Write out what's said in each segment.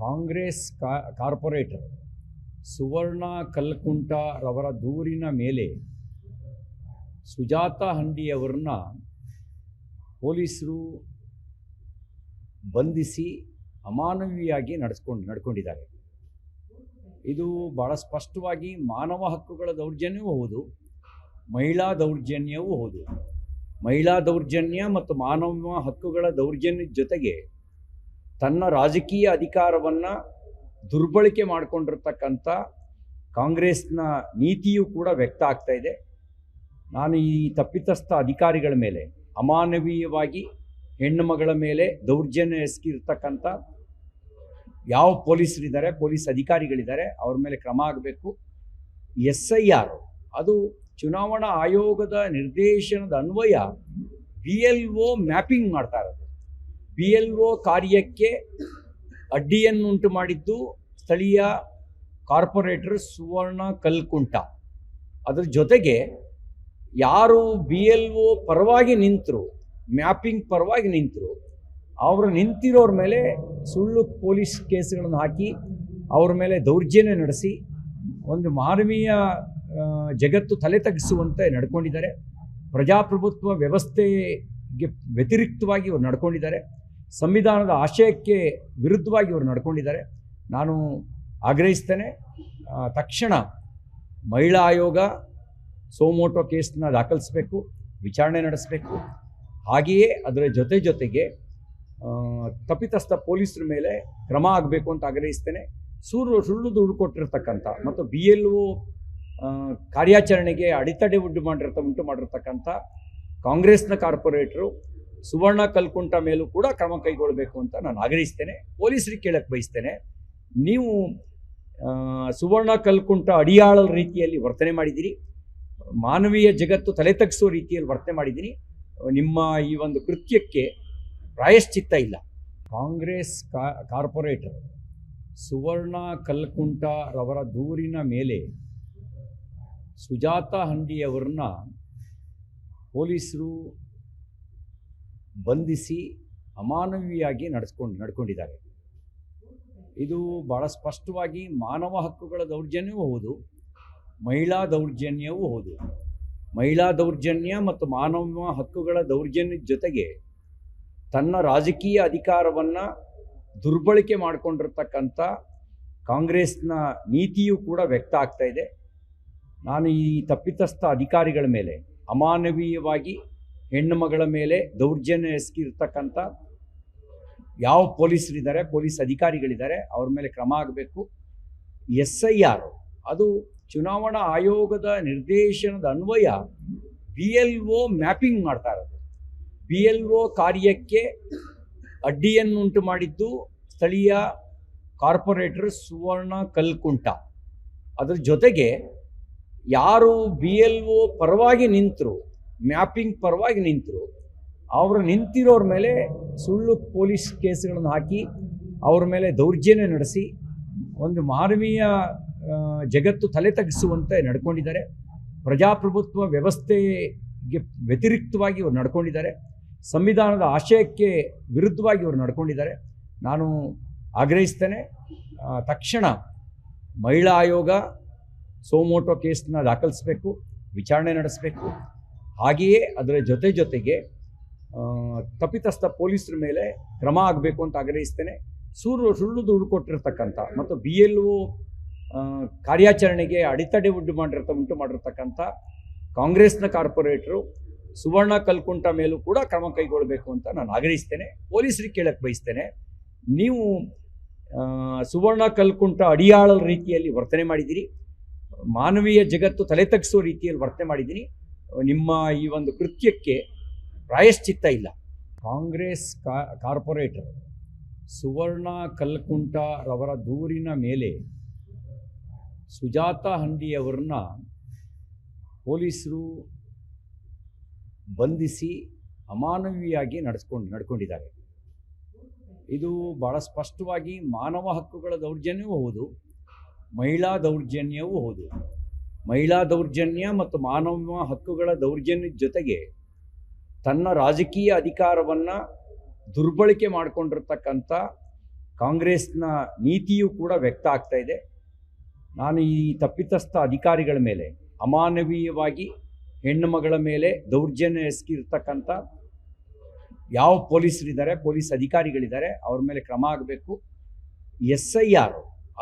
Congress corporate ಸುವರ್ಣ ಕಲ್ಕುಂಟ ರವರ ದೂರಿನ ಮೇಲೆ ಸುಜಾತ ಹಂಡಿಯವರನ್ನ ಪೊಲೀಸರು ಬಂಧಿಸಿ ಅಮಾನವೀಯವಾಗಿ ನಡ್ಕೊಂಡಿದ್ದಾರೆ. ಇದು ಭಾಳ ಸ್ಪಷ್ಟವಾಗಿ ಮಾನವ ಹಕ್ಕುಗಳ ದೌರ್ಜನ್ಯವೂ ಹೌದು, ಮಹಿಳಾ ದೌರ್ಜನ್ಯವೂ ಹೌದು. ಮಹಿಳಾ ದೌರ್ಜನ್ಯ ಮತ್ತು ಮಾನವ ಹಕ್ಕುಗಳ ದೌರ್ಜನ್ಯದ ಜೊತೆಗೆ ತನ್ನ ರಾಜಕೀಯ ಅಧಿಕಾರವನ್ನು ದುರ್ಬಳಕೆ ಮಾಡಿಕೊಂಡಿರ್ತಕ್ಕಂಥ ಕಾಂಗ್ರೆಸ್ನ ನೀತಿಯೂ ಕೂಡ ವ್ಯಕ್ತ ಆಗ್ತಾ ಇದೆ. ನಾನು ಈ ತಪ್ಪಿತಸ್ಥ ಅಧಿಕಾರಿಗಳ ಮೇಲೆ, ಅಮಾನವೀಯವಾಗಿ ಹೆಣ್ಣು ಮಗಳ ಮೇಲೆ ದೌರ್ಜನ್ಯ ಎಸಗಿರ್ತಕ್ಕಂಥ ಯಾವ ಪೊಲೀಸರಿದ್ದಾರೆ, ಪೊಲೀಸ್ ಅಧಿಕಾರಿಗಳಿದ್ದಾರೆ, ಅವ್ರ ಮೇಲೆ ಕ್ರಮ ಆಗಬೇಕು. SIR ಅದು ಚುನಾವಣಾ ಆಯೋಗದ ನಿರ್ದೇಶನದ ಅನ್ವಯ BLO ಮ್ಯಾಪಿಂಗ್ ಮಾಡ್ತಾ ಇರೋದು. BLO ಕಾರ್ಯಕ್ಕೆ ಅಡ್ಡಿಯನ್ನುಂಟು ಮಾಡಿದ್ದು ಸ್ಥಳೀಯ ಕಾರ್ಪೊರೇಟರ್ ಸುವರ್ಣ ಕಲ್ಕುಂಟ. ಅದ್ರ ಜೊತೆಗೆ ಯಾರು BLO ಪರವಾಗಿ ನಿಂತರು, ಮ್ಯಾಪಿಂಗ್ ಪರವಾಗಿ ನಿಂತರು, ಅವರು ನಿಂತಿರೋರ ಮೇಲೆ ಸುಳ್ಳು ಪೊಲೀಸ್ ಕೇಸ್ಗಳನ್ನು ಹಾಕಿ ಅವ್ರ ಮೇಲೆ ದೌರ್ಜನ್ಯ ನಡೆಸಿ ಒಂದು ಮಾನವೀಯ ಜಗತ್ತು ತಲೆ ತಗ್ಗಿಸುವಂತೆ ನಡ್ಕೊಂಡಿದ್ದಾರೆ. ಪ್ರಜಾಪ್ರಭುತ್ವ ವ್ಯವಸ್ಥೆಗೆ ವ್ಯತಿರಿಕ್ತವಾಗಿ ಇವರು ನಡ್ಕೊಂಡಿದ್ದಾರೆ. ಸಂವಿಧಾನದ ಆಶಯಕ್ಕೆ ವಿರುದ್ಧವಾಗಿ ಇವರು ನಡ್ಕೊಂಡಿದ್ದಾರೆ. ನಾನು ಆಗ್ರಹಿಸ್ತೇನೆ, ತಕ್ಷಣ ಮಹಿಳಾ ಆಯೋಗ ಸೋಮೋಟೋ ಕೇಸನ್ನ ದಾಖಲಿಸಬೇಕು, ವಿಚಾರಣೆ ನಡೆಸಬೇಕು. ಹಾಗೆಯೇ ಅದರ ಜೊತೆಗೆ ತಪ್ಪಿತಸ್ಥ ಪೊಲೀಸರ ಮೇಲೆ ಕ್ರಮ ಆಗಬೇಕು ಅಂತ ಆಗ್ರಹಿಸ್ತೇನೆ. ಸುಳ್ಳು ದುಡ್ಡು ಕೊಟ್ಟಿರ್ತಕ್ಕಂಥ ಮತ್ತು BLO ಕಾರ್ಯಾಚರಣೆಗೆ ಅಡೆತಡೆ ಉಂಟು ಮಾಡಿರ್ತಕ್ಕಂಥ ಕಾಂಗ್ರೆಸ್ನ ಕಾರ್ಪೊರೇಟರು ಸುವರ್ಣ ಕಲ್ಕುಂಟ ಮೇಲೂ ಕೂಡ ಕ್ರಮ ಕೈಗೊಳ್ಳಬೇಕು ಅಂತ ನಾನು ಆಗ್ರಹಿಸ್ತೇನೆ. ಪೊಲೀಸರಿಗೆ ಕೇಳಕ್ಕೆ ಬಯಸ್ತೇನೆ, ನೀವು ಸುವರ್ಣ ಕಲ್ಕುಂಟ ಅಡಿಯಾಳರ ರೀತಿಯಲ್ಲಿ ವರ್ತನೆ ಮಾಡಿದ್ದೀರಿ, ಮಾನವೀಯ ಜಗತ್ತು ತಲೆ ತಗ್ಗಿಸೋ ರೀತಿಯಲ್ಲಿ ವರ್ತನೆ ಮಾಡಿದ್ದೀನಿ. ನಿಮ್ಮ ಈ ಒಂದು ಕೃತ್ಯಕ್ಕೆ ಪ್ರಾಯಶ್ಚಿತ್ತ ಇಲ್ಲ. ಕಾಂಗ್ರೆಸ್ ಕಾರ್ಪೊರೇಟರ್ ಸುವರ್ಣ ಕಲ್ಕುಂಟ ರವರ ದೂರಿನ ಮೇಲೆ ಸುಜಾತ ಹಂಡಿಯವರನ್ನ ಪೊಲೀಸರು ಬಂಧಿಸಿ ಅಮಾನವೀಯವಾಗಿ ನಡ್ಕೊಂಡಿದ್ದಾರೆ. ಇದು ಭಾಳ ಸ್ಪಷ್ಟವಾಗಿ ಮಾನವ ಹಕ್ಕುಗಳ ದೌರ್ಜನ್ಯವೂ ಹೌದು, ಮಹಿಳಾ ದೌರ್ಜನ್ಯವೂ ಹೌದು. ಮಹಿಳಾ ದೌರ್ಜನ್ಯ ಮತ್ತು ಮಾನವ ಹಕ್ಕುಗಳ ದೌರ್ಜನ್ಯದ ಜೊತೆಗೆ ತನ್ನ ರಾಜಕೀಯ ಅಧಿಕಾರವನ್ನು ದುರ್ಬಳಕೆ ಮಾಡಿಕೊಂಡಿರ್ತಕ್ಕಂಥ ಕಾಂಗ್ರೆಸ್ನ ನೀತಿಯೂ ಕೂಡ ವ್ಯಕ್ತ ಆಗ್ತಾ ಇದೆ. ನಾನು ಈ ತಪ್ಪಿತಸ್ಥ ಅಧಿಕಾರಿಗಳ ಮೇಲೆ, ಅಮಾನವೀಯವಾಗಿ ಹೆಣ್ಣು ಮಗಳ ಮೇಲೆ ದೌರ್ಜನ್ಯ ಎಸಗಿರ್ತಕ್ಕಂಥ ಯಾವ ಪೊಲೀಸರಿದ್ದಾರೆ, ಪೊಲೀಸ್ ಅಧಿಕಾರಿಗಳಿದ್ದಾರೆ, ಅವ್ರ ಮೇಲೆ ಕ್ರಮ ಆಗಬೇಕು. SIR ಅದು ಚುನಾವಣಾ ಆಯೋಗದ ನಿರ್ದೇಶನದ ಅನ್ವಯ BLO ಮ್ಯಾಪಿಂಗ್ ಮಾಡ್ತಾ ಇರೋದು. BLO ಕಾರ್ಯಕ್ಕೆ ಅಡ್ಡಿಯನ್ನುಂಟು ಮಾಡಿದ್ದು ಸ್ಥಳೀಯ ಕಾರ್ಪೊರೇಟರ್ ಸುವರ್ಣ ಕಲ್ಕುಂಟ. ಅದ್ರ ಜೊತೆಗೆ ಯಾರು BLO ಪರವಾಗಿ ನಿಂತರು, ಮ್ಯಾಪಿಂಗ್ ಪರವಾಗಿ ನಿಂತರು, ಅವರು ನಿಂತಿರೋರ ಮೇಲೆ ಸುಳ್ಳು ಪೊಲೀಸ್ ಕೇಸ್ಗಳನ್ನು ಹಾಕಿ ಅವ್ರ ಮೇಲೆ ದೌರ್ಜನ್ಯ ನಡೆಸಿ ಒಂದು ಮಾನವೀಯ ಜಗತ್ತು ತಲೆ ತಗ್ಗಿಸುವಂತೆ ನಡ್ಕೊಂಡಿದ್ದಾರೆ. ಪ್ರಜಾಪ್ರಭುತ್ವ ವ್ಯವಸ್ಥೆಗೆ ವ್ಯತಿರಿಕ್ತವಾಗಿ ಇವರು ನಡ್ಕೊಂಡಿದ್ದಾರೆ. ಸಂವಿಧಾನದ ಆಶಯಕ್ಕೆ ವಿರುದ್ಧವಾಗಿ ಇವರು ನಡ್ಕೊಂಡಿದ್ದಾರೆ. ನಾನು ಆಗ್ರಹಿಸ್ತೇನೆ, ತಕ್ಷಣ ಮಹಿಳಾ ಆಯೋಗ ಸೋಮೋಟೋ ಕೇಸನ್ನ ದಾಖಲಿಸಬೇಕು, ವಿಚಾರಣೆ ನಡೆಸಬೇಕು. ಹಾಗೆಯೇ ಅದರ ಜೊತೆಗೆ ತಪ್ಪಿತಸ್ಥ ಪೊಲೀಸರ ಮೇಲೆ ಕ್ರಮ ಆಗಬೇಕು ಅಂತ ಆಗ್ರಹಿಸ್ತೇನೆ. ಸುಳ್ಳು ದುಡ್ಡು ಕೊಟ್ಟಿರ್ತಕ್ಕಂಥ ಮತ್ತು BLO ಕಾರ್ಯಾಚರಣೆಗೆ ಅಡೆತಡೆ ಉಂಟು ಮಾಡಿರ್ತಕ್ಕಂಥ ಕಾಂಗ್ರೆಸ್ನ ಕಾರ್ಪೊರೇಟರು ಸುವರ್ಣ ಕಲ್ಕುಂಟ ಮೇಲೂ ಕೂಡ ಕ್ರಮ ಕೈಗೊಳ್ಳಬೇಕು ಅಂತ ನಾನು ಆಗ್ರಹಿಸ್ತೇನೆ. ಪೊಲೀಸರಿಗೆ ಕೇಳಕ್ಕೆ ಬಯಸ್ತೇನೆ, ನೀವು ಸುವರ್ಣ ಕಲ್ಕುಂಟ ಅಡಿಯಾಳರ ರೀತಿಯಲ್ಲಿ ವರ್ತನೆ ಮಾಡಿದ್ದೀರಿ, ಮಾನವೀಯ ಜಗತ್ತು ತಲೆ ತಗ್ಗಿಸೋ ರೀತಿಯಲ್ಲಿ ವರ್ತನೆ ಮಾಡಿದ್ದೀನಿ. ನಿಮ್ಮ ಈ ಒಂದು ಕೃತ್ಯಕ್ಕೆ ಪ್ರಾಯಶ್ಚಿತ್ತ ಇಲ್ಲ. ಕಾಂಗ್ರೆಸ್ ಕಾರ್ಪೊರೇಟರ್ ಸುವರ್ಣ ಕಲ್ಕುಂಟ ರವರ ದೂರಿನ ಮೇಲೆ ಸುಜಾತ ಹಂಡಿಯವರನ್ನ ಪೊಲೀಸರು ಬಂಧಿಸಿ ಅಮಾನವೀಯವಾಗಿ ನಡ್ಕೊಂಡಿದ್ದಾರೆ. ಇದು ಭಾಳ ಸ್ಪಷ್ಟವಾಗಿ ಮಾನವ ಹಕ್ಕುಗಳ ದೌರ್ಜನ್ಯವೂ ಹೌದು, ಮಹಿಳಾ ದೌರ್ಜನ್ಯವೂ ಹೌದು. ಮಹಿಳಾ ದೌರ್ಜನ್ಯ ಮತ್ತು ಮಾನವ ಹಕ್ಕುಗಳ ದೌರ್ಜನ್ಯದ ಜೊತೆಗೆ ತನ್ನ ರಾಜಕೀಯ ಅಧಿಕಾರವನ್ನು ದುರ್ಬಳಕೆ ಮಾಡಿಕೊಂಡಿರ್ತಕ್ಕಂಥ ಕಾಂಗ್ರೆಸ್ನ ನೀತಿಯೂ ಕೂಡ ವ್ಯಕ್ತ ಆಗ್ತಾ ಇದೆ. ನಾನು ಈ ತಪ್ಪಿತಸ್ಥ ಅಧಿಕಾರಿಗಳ ಮೇಲೆ, ಅಮಾನವೀಯವಾಗಿ ಹೆಣ್ಣು ಮಗಳ ಮೇಲೆ ದೌರ್ಜನ್ಯ ಎಸಗಿರ್ತಕ್ಕಂಥ ಯಾವ ಪೊಲೀಸರಿದ್ದಾರೆ, ಪೊಲೀಸ್ ಅಧಿಕಾರಿಗಳಿದ್ದಾರೆ, ಅವ್ರ ಮೇಲೆ ಕ್ರಮ ಆಗಬೇಕು. SIR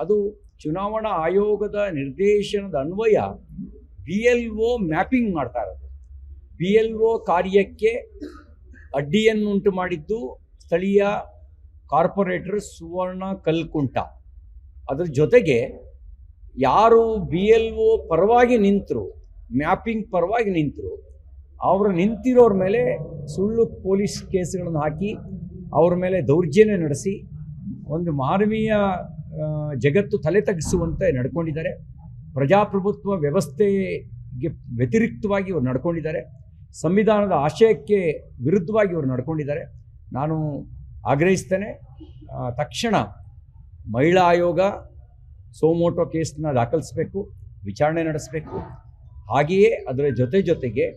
ಅದು ಚುನಾವಣಾ ಆಯೋಗದ ನಿರ್ದೇಶನದ ಅನ್ವಯ BLO ಮ್ಯಾಪಿಂಗ್ ಮಾಡ್ತಾ ಇರೋದು. BLO ಕಾರ್ಯಕ್ಕೆ ಅಡ್ಡಿಯನ್ನುಂಟು ಮಾಡಿದ್ದು ಸ್ಥಳೀಯ ಕಾರ್ಪೊರೇಟರ್ ಸುವರ್ಣ ಕಲ್ಕುಂಟ. ಅದರ ಜೊತೆಗೆ ಯಾರು BLO ಪರವಾಗಿ ನಿಂತರು, ಮ್ಯಾಪಿಂಗ್ ಪರವಾಗಿ ನಿಂತರು, ಅವರು ನಿಂತಿರೋರ ಮೇಲೆ ಸುಳ್ಳು ಪೊಲೀಸ್ ಕೇಸ್ಗಳನ್ನು ಹಾಕಿ ಅವ್ರ ಮೇಲೆ ದೌರ್ಜನ್ಯ ನಡೆಸಿ ಒಂದು ಮಾನವೀಯ ಜಗತ್ತು ತಲೆ ತಗ್ಗಿಸುವಂತೆ ನಡ್ಕೊಂಡಿದ್ದಾರೆ. ಪ್ರಜಾಪ್ರಭುತ್ವ ವ್ಯವಸ್ಥೆಗೆ ವ್ಯತಿರಿಕ್ತವಾಗಿ ಇವರು ನಡ್ಕೊಂಡಿದ್ದಾರೆ. ಸಂವಿಧಾನದ ಆಶಯಕ್ಕೆ ವಿರುದ್ಧವಾಗಿ ಇವರು ನಡ್ಕೊಂಡಿದ್ದಾರೆ. ನಾನು ಆಗ್ರಹಿಸ್ತೇನೆ, ತಕ್ಷಣ ಮಹಿಳಾ ಆಯೋಗ ಸೋಮೋಟೋ ಕೇಸನ್ನ ದಾಖಲಿಸಬೇಕು, ವಿಚಾರಣೆ ನಡೆಸಬೇಕು. ಹಾಗೆಯೇ ಅದರ ಜೊತೆಗೆ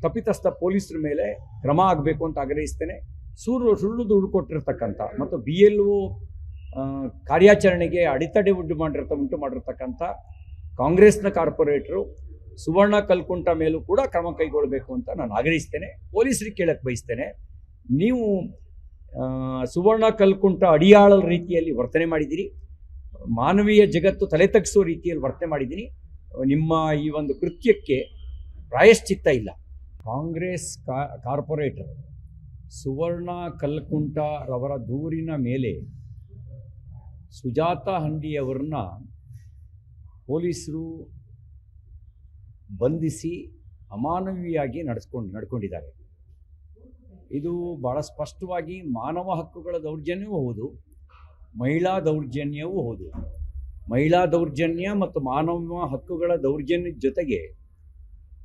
ತಪ್ಪಿತಸ್ಥ ಪೊಲೀಸರ ಮೇಲೆ ಕ್ರಮ ಆಗಬೇಕು ಅಂತ ಆಗ್ರಹಿಸ್ತೇನೆ. ಸುಳ್ಳು ದುಡ್ಡು ಕೊಟ್ಟಿರ್ತಕ್ಕಂಥ ಮತ್ತು BLO ಕಾರ್ಯಾಚರಣೆಗೆ ಅಡೆತಡೆ ಉಂಟು ಮಾಡಿರ್ತಕ್ಕಂಥ ಕಾಂಗ್ರೆಸ್ನ ಕಾರ್ಪೊರೇಟರು ಸುವರ್ಣ ಕಲ್ಕುಂಟ ಮೇಲೂ ಕೂಡ ಕ್ರಮ ಕೈಗೊಳ್ಳಬೇಕು ಅಂತ ನಾನು ಆಗ್ರಹಿಸ್ತೇನೆ. ಪೊಲೀಸರಿಗೆ ಕೇಳಕ್ಕೆ ಬಯಸ್ತೇನೆ, ನೀವು ಸುವರ್ಣ ಕಲ್ಕುಂಟ ಅಡಿಯಾಳರ ರೀತಿಯಲ್ಲಿ ವರ್ತನೆ ಮಾಡಿದ್ದೀರಿ, ಮಾನವೀಯ ಜಗತ್ತು ತಲೆ ತಗ್ಗಿಸೋ ರೀತಿಯಲ್ಲಿ ವರ್ತನೆ ಮಾಡಿದ್ದೀನಿ. ನಿಮ್ಮ ಈ ಒಂದು ಕೃತ್ಯಕ್ಕೆ ಪ್ರಾಯಶ್ಚಿತ್ತ ಇಲ್ಲ. ಕಾಂಗ್ರೆಸ್ ಕಾರ್ಪೊರೇಟರ್ ಸುವರ್ಣ ಕಲ್ಕುಂಟರವರ ದೂರಿನ ಮೇಲೆ ಸುಜಾತಾ ಹಂಡಿಯವರನ್ನ ಪೊಲೀಸರು ಬಂಧಿಸಿ ಅಮಾನವೀಯವಾಗಿ ನಡ್ಕೊಂಡಿದ್ದಾರೆ. ಇದು ಭಾಳ ಸ್ಪಷ್ಟವಾಗಿ ಮಾನವ ಹಕ್ಕುಗಳ ದೌರ್ಜನ್ಯವೂ ಹೌದು, ಮಹಿಳಾ ದೌರ್ಜನ್ಯವೂ ಹೌದು. ಮಹಿಳಾ ದೌರ್ಜನ್ಯ ಮತ್ತು ಮಾನವ ಹಕ್ಕುಗಳ ದೌರ್ಜನ್ಯದ ಜೊತೆಗೆ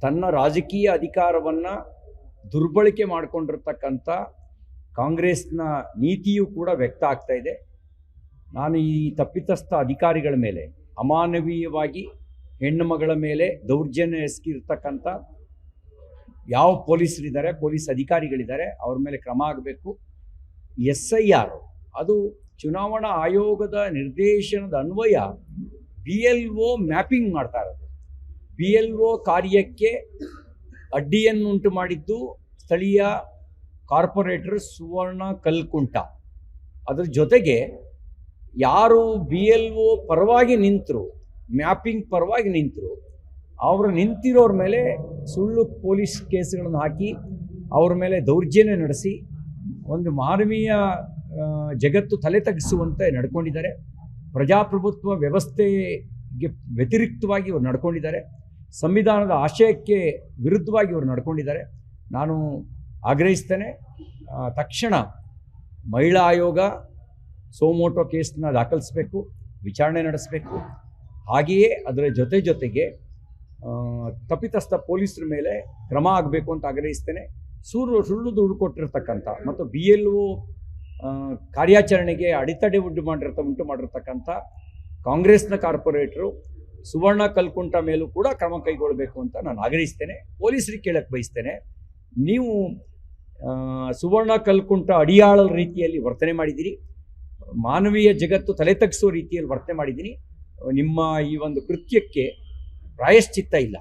ತನ್ನ ರಾಜಕೀಯ ಅಧಿಕಾರವನ್ನು ದುರ್ಬಳಕೆ ಮಾಡಿಕೊಂಡಿರ್ತಕ್ಕಂಥ ಕಾಂಗ್ರೆಸ್ನ ನೀತಿಯೂ ಕೂಡ ವ್ಯಕ್ತ ಆಗ್ತಾ ಇದೆ. ನಾನು ಈ ತಪ್ಪಿತಸ್ಥ ಅಧಿಕಾರಿಗಳ ಮೇಲೆ, ಅಮಾನವೀಯವಾಗಿ ಹೆಣ್ಣು ಮಗಳ ಮೇಲೆ ದೌರ್ಜನ್ಯ ಎಸಗಿರ್ತಕ್ಕಂಥ ಯಾವ ಪೊಲೀಸರಿದ್ದಾರೆ, ಪೊಲೀಸ್ ಅಧಿಕಾರಿಗಳಿದ್ದಾರೆ, ಅವ್ರ ಮೇಲೆ ಕ್ರಮ ಆಗಬೇಕು. SIR ಅದು ಚುನಾವಣಾ ಆಯೋಗದ ನಿರ್ದೇಶನದ ಅನ್ವಯ BLO ಮ್ಯಾಪಿಂಗ್ ಮಾಡ್ತಾ ಇರೋದು. BLO ಕಾರ್ಯಕ್ಕೆ ಅಡ್ಡಿಯನ್ನುಂಟು ಮಾಡಿದ್ದು ಸ್ಥಳೀಯ ಕಾರ್ಪೊರೇಟರ್ ಸುವರ್ಣ ಕಲ್ಕುಂಟ. ಅದರ ಜೊತೆಗೆ ಯಾರು BLO ಪರವಾಗಿ ನಿಂತರು, ಮ್ಯಾಪಿಂಗ್ ಪರವಾಗಿ ನಿಂತರು, ಅವರು ನಿಂತಿರೋರ ಮೇಲೆ ಸುಳ್ಳು ಪೊಲೀಸ್ ಕೇಸ್ಗಳನ್ನು ಹಾಕಿ ಅವ್ರ ಮೇಲೆ ದೌರ್ಜನ್ಯ ನಡೆಸಿ ಒಂದು ಮಾನವೀಯ ಜಗತ್ತು ತಲೆ ತಗ್ಗಿಸುವಂತೆ ನಡ್ಕೊಂಡಿದ್ದಾರೆ. ಪ್ರಜಾಪ್ರಭುತ್ವ ವ್ಯವಸ್ಥೆಗೆ ವ್ಯತಿರಿಕ್ತವಾಗಿ ಇವರು ನಡ್ಕೊಂಡಿದ್ದಾರೆ. ಸಂವಿಧಾನದ ಆಶಯಕ್ಕೆ ವಿರುದ್ಧವಾಗಿ ಇವರು ನಡ್ಕೊಂಡಿದ್ದಾರೆ. ನಾನು ಆಗ್ರಹಿಸ್ತೇನೆ, ತಕ್ಷಣ ಮಹಿಳಾ ಆಯೋಗ ಸೋಮೋಟೋ ಕೇಸನ್ನ ದಾಖಲಿಸಬೇಕು, ವಿಚಾರಣೆ ನಡೆಸಬೇಕು. ಹಾಗೆಯೇ ಅದರ ಜೊತೆಗೆ ತಪ್ಪಿತಸ್ಥ ಪೊಲೀಸರ ಮೇಲೆ ಕ್ರಮ ಆಗಬೇಕು ಅಂತ ಆಗ್ರಹಿಸ್ತೇನೆ. ಸುಳ್ಳು ದುಡ್ಡು ಕೊಟ್ಟಿರ್ತಕ್ಕಂಥ ಮತ್ತು BLO ಕಾರ್ಯಾಚರಣೆಗೆ ಅಡೆತಡೆ ಉಂಟು ಮಾಡಿರ್ತಕ್ಕಂಥ ಕಾಂಗ್ರೆಸ್ನ ಕಾರ್ಪೊರೇಟರು ಸುವರ್ಣ ಕಲ್ಕುಂಟ ಮೇಲೂ ಕೂಡ ಕ್ರಮ ಕೈಗೊಳ್ಳಬೇಕು ಅಂತ ನಾನು ಆಗ್ರಹಿಸ್ತೇನೆ. ಪೊಲೀಸರಿಗೆ ಕೇಳಕ್ಕೆ ಬಯಸ್ತೇನೆ, ನೀವು ಸುವರ್ಣ ಕಲ್ಕುಂಟ ಅಡಿಯಾಳರ ರೀತಿಯಲ್ಲಿ ವರ್ತನೆ ಮಾಡಿದ್ದೀರಿ, ಮಾನವೀಯ ಜಗತ್ತು ತಲೆ ತಗ್ಗಿಸೋ ರೀತಿಯಲ್ಲಿ ವರ್ತನೆ ಮಾಡಿದ್ದೀನಿ. ನಿಮ್ಮ ಈ ಒಂದು ಕೃತ್ಯಕ್ಕೆ ಪ್ರಾಯಶ್ಚಿತ್ತ ಇಲ್ಲ.